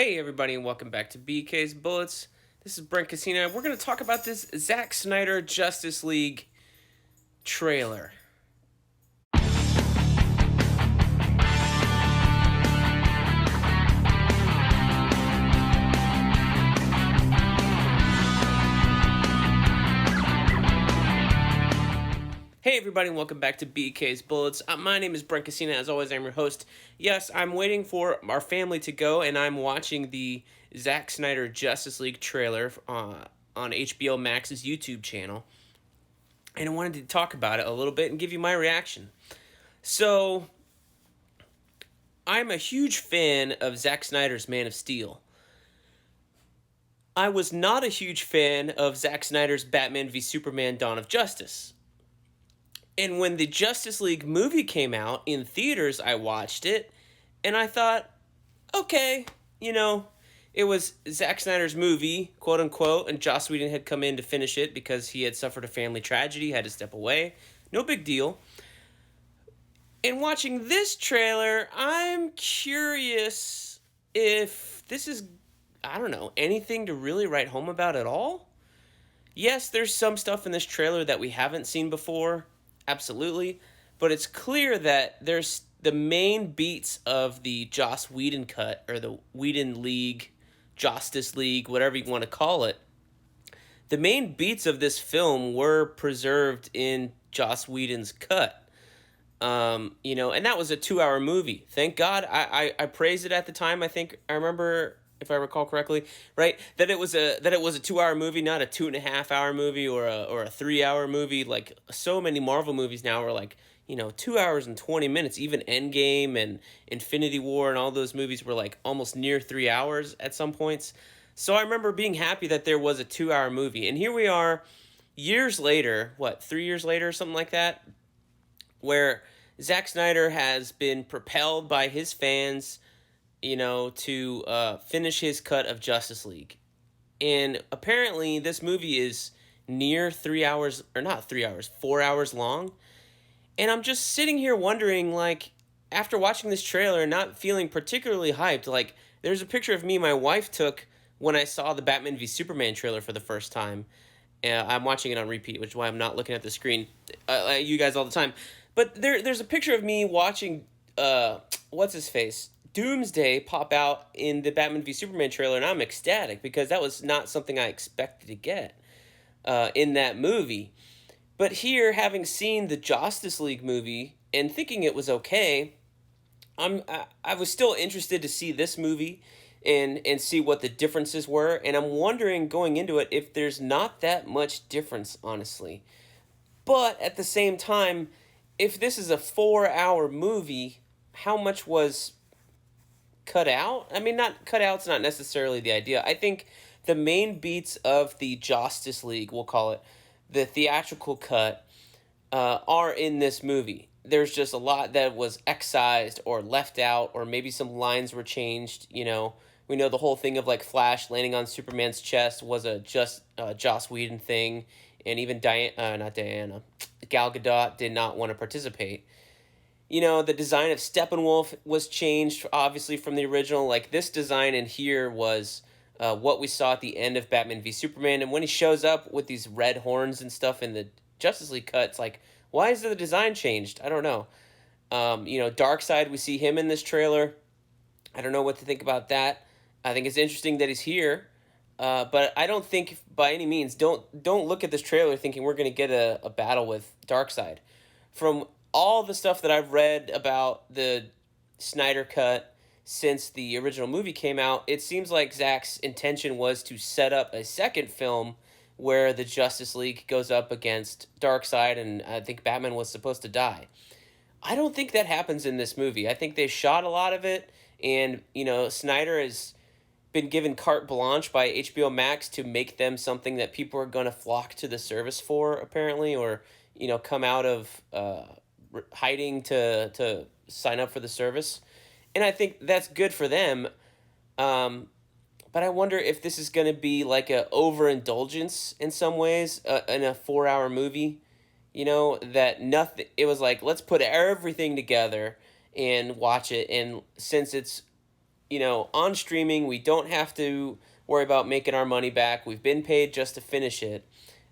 Hey everybody and welcome back to BK's Bullets. This is Brent Casino. We're going to talk about this Zack Snyder Justice League trailer. Hey everybody and welcome back to BK's Bullets. My name is Brent Casino. As always, I'm your host. Yes, I'm waiting for our family to go and I'm watching the Zack Snyder Justice League trailer on HBO Max's YouTube channel. And I wanted to talk about it a little bit and give you my reaction. So, I'm a huge fan of Zack Snyder's Man of Steel. I was not a huge fan of Zack Snyder's Batman v Superman Dawn of Justice. And when the Justice League movie came out in theaters, I watched it, and I thought, okay, it was Zack Snyder's movie, quote unquote, and Joss Whedon had come in to finish it because he had suffered a family tragedy, had to step away. No big deal. And watching this trailer, I'm curious if this is, anything to really write home about at all. Yes, there's some stuff in this trailer that we haven't seen before. Absolutely. But it's clear that there's the main beats of the Joss Whedon cut, or the Whedon League, Justice League, whatever you want to call it. The main beats of this film were preserved in Joss Whedon's cut. And that was a 2-hour movie. Thank God. I praised it at the time. I remember, if I recall correctly, right, that it was a 2-hour movie, not a 2.5-hour movie or a 3-hour movie. Like so many Marvel movies now are like 2 hours and 20 minutes. Even Endgame and Infinity War and all those movies were like almost near 3 hours at some points. So I remember being happy that there was a 2-hour movie, and here we are, years later. 3 years later, something like that, where Zack Snyder has been propelled by his fans to finish his cut of Justice League. And apparently this movie is near 3 hours, or not 3 hours, 4 hours long. And I'm just sitting here wondering, after watching this trailer and not feeling particularly hyped, there's a picture of me my wife took when I saw the Batman v Superman trailer for the first time. I'm watching it on repeat, which is why I'm not looking at the screen, you guys all the time. But there's a picture of me watching, what's-his-face? Doomsday pop out in the Batman v Superman trailer, and I'm ecstatic because that was not something I expected to get in that movie. But here, having seen the Justice League movie and thinking it was okay, I was still interested to see this movie and see what the differences were, and I'm wondering going into it if there's not that much difference, honestly. But at the same time, if this is a 4-hour movie, how much was cut out? I mean, not cut out's not necessarily the idea. I think the main beats of the Justice League, we'll call it, the theatrical cut, are in this movie. There's just a lot that was excised or left out, or maybe some lines were changed. We know the whole thing of Flash landing on Superman's chest was a Joss Whedon thing, and even Gal Gadot did not want to participate. The design of Steppenwolf was changed, obviously, from the original. This design in here was what we saw at the end of Batman v Superman. And when he shows up with these red horns and stuff in the Justice League cut, it's why is the design changed? I don't know. Darkseid, we see him in this trailer. I don't know what to think about that. I think it's interesting that he's here. But I don't think, by any means, don't look at this trailer thinking we're going to get a battle with Darkseid. From all the stuff that I've read about the Snyder Cut since the original movie came out, it seems like Zack's intention was to set up a second film where the Justice League goes up against Darkseid, and I think Batman was supposed to die. I don't think that happens in this movie. I think they shot a lot of it, and, Snyder has been given carte blanche by HBO Max to make them something that people are going to flock to the service for, apparently, or, come out of hiding to sign up for the service. And I think that's good for them. But I wonder if this is going to be like a overindulgence in some ways in a 4-hour movie. That nothing. It was let's put everything together and watch it. And since it's on streaming. We don't have to worry about making our money back. We've been paid just to finish it.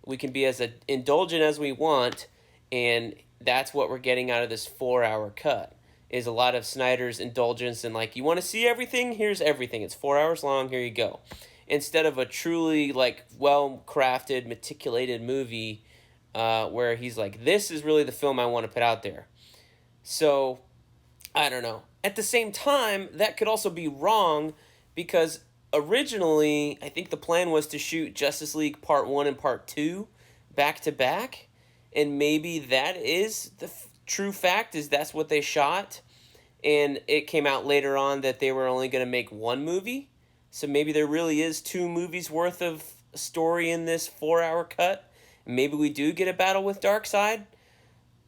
We can be as indulgent as we want, and that's what we're getting out of this 4-hour cut. Is a lot of Snyder's indulgence and like, you want to see everything? Here's everything. It's 4 hours long. Here you go. Instead of a truly like well crafted, meticulated movie, where he's like, this is really the film I want to put out there. So I don't know. At the same time, that could also be wrong because originally, I think the plan was to shoot Justice League Part 1 and Part 2 back to back. And maybe that is the true fact, is that's what they shot. And it came out later on that they were only going to make one movie. So maybe there really is 2 movies worth of story in this 4-hour cut. Maybe we do get a battle with Darkseid.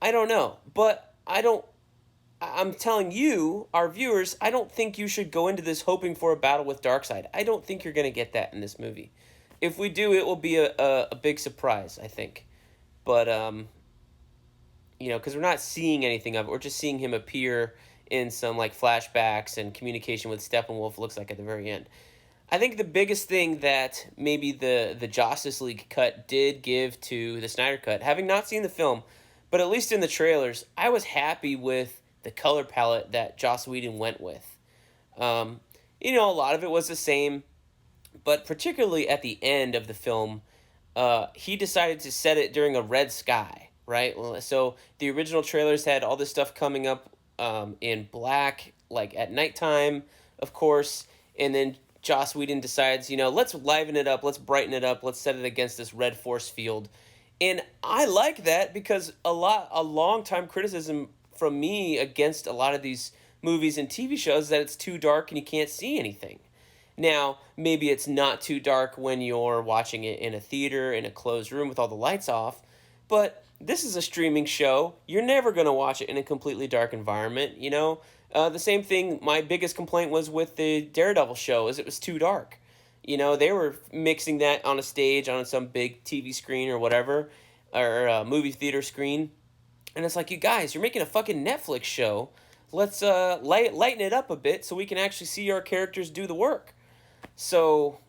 I don't know. But I'm telling you, our viewers, I don't think you should go into this hoping for a battle with Darkseid. I don't think you're going to get that in this movie. If we do, it will be a big surprise, I think. But, because we're not seeing anything of it. We're just seeing him appear in some, like, flashbacks and communication with Steppenwolf, looks like, at the very end. I think the biggest thing that maybe the Justice League cut did give to the Snyder Cut, having not seen the film, but at least in the trailers, I was happy with the color palette that Joss Whedon went with. A lot of it was the same, but particularly at the end of the film, he decided to set it during a red sky, right? So the original trailers had all this stuff coming up in black, like at nighttime, of course, and then Joss Whedon decides, let's liven it up, let's brighten it up, let's set it against this red force field. And I like that because a long time criticism from me against a lot of these movies and TV shows that it's too dark and you can't see anything. Now, maybe it's not too dark when you're watching it in a theater, in a closed room with all the lights off, but this is a streaming show. You're never going to watch it in a completely dark environment, The same thing, my biggest complaint was with the Daredevil show, is it was too dark. They were mixing that on a stage, on some big TV screen or whatever, or a movie theater screen. And it's like, you guys, you're making a fucking Netflix show. Let's lighten it up a bit so we can actually see our characters do the work. So,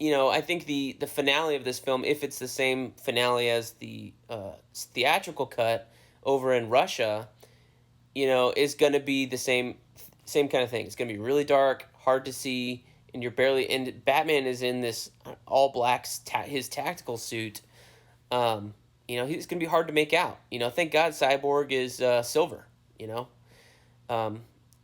I think the finale of this film, if it's the same finale as the theatrical cut over in Russia, is going to be the same kind of thing. It's going to be really dark, hard to see, and Batman is in this all black, his tactical suit. He's going to be hard to make out. Thank God Cyborg is silver,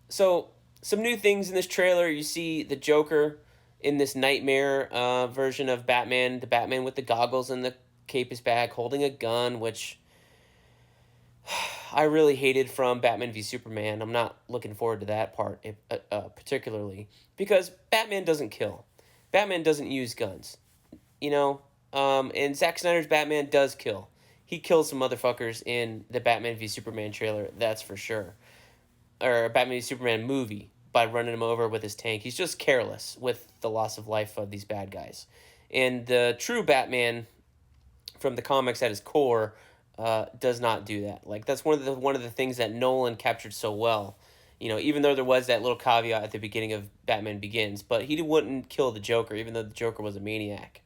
So, some new things in this trailer. You see the Joker in this nightmare version of Batman, the Batman with the goggles and the cape is back, holding a gun, which I really hated from Batman v Superman. I'm not looking forward to that part particularly, because Batman doesn't kill. Batman doesn't use guns, and Zack Snyder's Batman does kill. He kills some motherfuckers in the Batman v Superman trailer, that's for sure. Or Batman v Superman movie, by running him over with his tank. He's just careless with the loss of life of these bad guys. And the true Batman from the comics at his core does not do that. Like, that's one of the things that Nolan captured so well. Even though there was that little caveat at the beginning of Batman Begins, but he wouldn't kill the Joker, even though the Joker was a maniac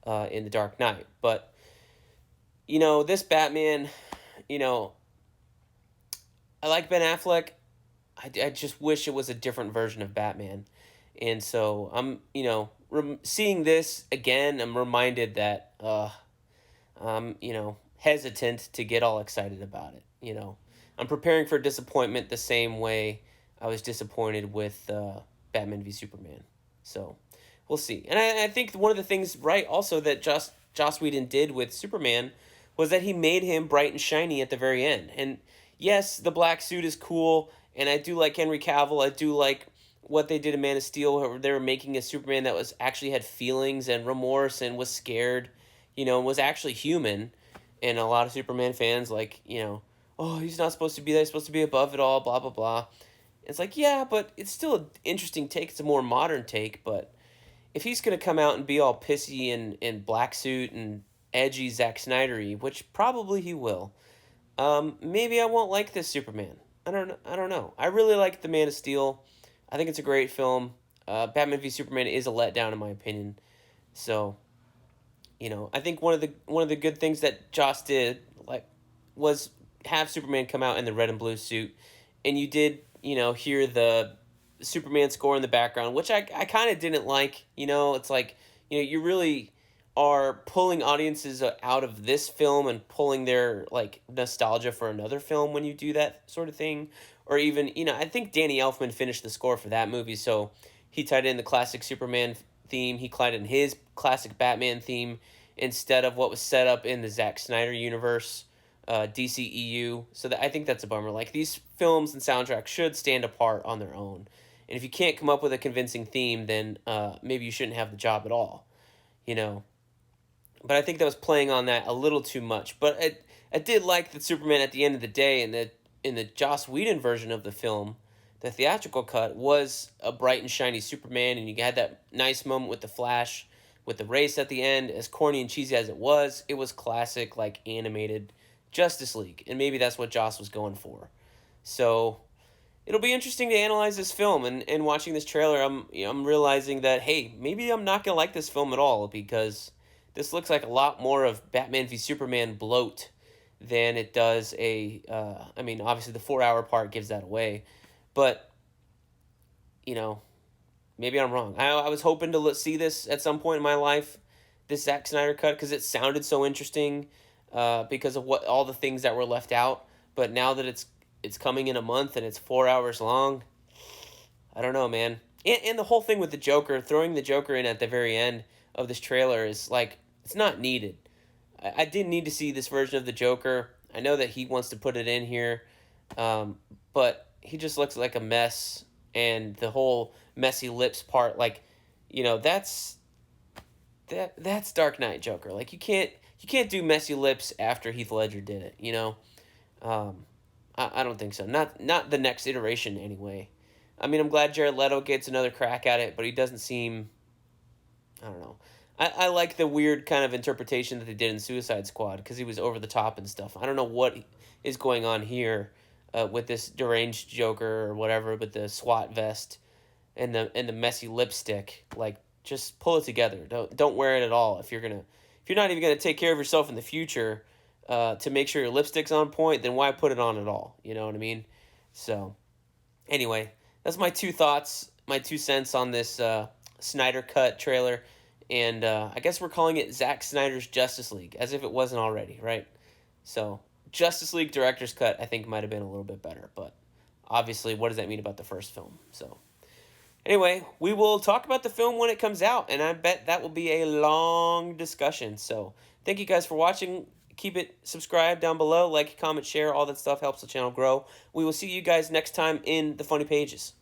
in The Dark Knight. But, this Batman, I like Ben Affleck. I just wish it was a different version of Batman. And so I'm, seeing this again, I'm reminded that I'm, hesitant to get all excited about it. I'm preparing for disappointment the same way I was disappointed with Batman v Superman. So we'll see. And I think one of the things, right, also that Joss Whedon did with Superman was that he made him bright and shiny at the very end. And yes, the black suit is cool, and I do like Henry Cavill. I do like what they did in Man of Steel, where they were making a Superman that was actually had feelings and remorse and was scared, and was actually human. And a lot of Superman fans, oh, he's not supposed to be there, he's supposed to be above it all, blah, blah, blah. It's like, yeah, but it's still an interesting take. It's a more modern take, but if he's going to come out and be all pissy and black suit and edgy Zack Snyder-y, which probably he will, maybe I won't like this Superman. I don't know. I really like the Man of Steel I think it's a great film. Batman v Superman is a letdown in my opinion. So, I think one of the good things that Joss did was have Superman come out in the red and blue suit, and you did hear the Superman score in the background, which I kind of didn't like. It's like you really are pulling audiences out of this film and pulling their nostalgia for another film when you do that sort of thing. Or even I think Danny Elfman finished the score for that movie, so he tied in the classic Superman theme. He tied in his classic Batman theme instead of what was set up in the Zack Snyder universe, DCEU. So I think that's a bummer. Like, these films and soundtracks should stand apart on their own. And if you can't come up with a convincing theme, then maybe you shouldn't have the job at all. You know. But I think that was playing on that a little too much. But I did like that Superman at the end of the day in the Joss Whedon version of the film, the theatrical cut, was a bright and shiny Superman, and you had that nice moment with the Flash, with the race at the end. As corny and cheesy as it was classic, animated Justice League, and maybe that's what Joss was going for. So it'll be interesting to analyze this film, and watching this trailer, I'm realizing that, hey, maybe I'm not gonna like this film at all, because this looks like a lot more of Batman v Superman bloat than it does obviously the 4 hour part gives that away, but maybe I'm wrong. I was hoping to see this at some point in my life, this Zack Snyder cut, because it sounded so interesting, because of all the things that were left out. But now that it's coming in a month and it's 4 hours long, I don't know, man. And the whole thing with the Joker, throwing the Joker in at the very end of this trailer is it's not needed. I didn't need to see this version of the Joker. I know that he wants to put it in here, but he just looks like a mess, and the whole messy lips part, that's Dark Knight Joker. You can't do messy lips after Heath Ledger did it. I don't think so. Not the next iteration anyway. I mean, I'm glad Jared Leto gets another crack at it, but he doesn't seem. I don't know. I like the weird kind of interpretation that they did in Suicide Squad, because he was over the top and stuff. I don't know what is going on here with this deranged Joker or whatever, with the SWAT vest and the messy lipstick. Just pull it together. Don't wear it at all if you're not even gonna take care of yourself in the future to make sure your lipstick's on point. Then why put it on at all? You know what I mean? So anyway, that's my 2 thoughts, my 2 cents on this Snyder Cut trailer. And I guess we're calling it Zack Snyder's Justice League, as if it wasn't already, right? So, Justice League Director's Cut, I think, might have been a little bit better. But, obviously, what does that mean about the first film? So, anyway, we will talk about the film when it comes out. And I bet that will be a long discussion. So, thank you guys for watching. Keep it subscribed down below. Like, comment, share. All that stuff helps the channel grow. We will see you guys next time in the Funny Pages.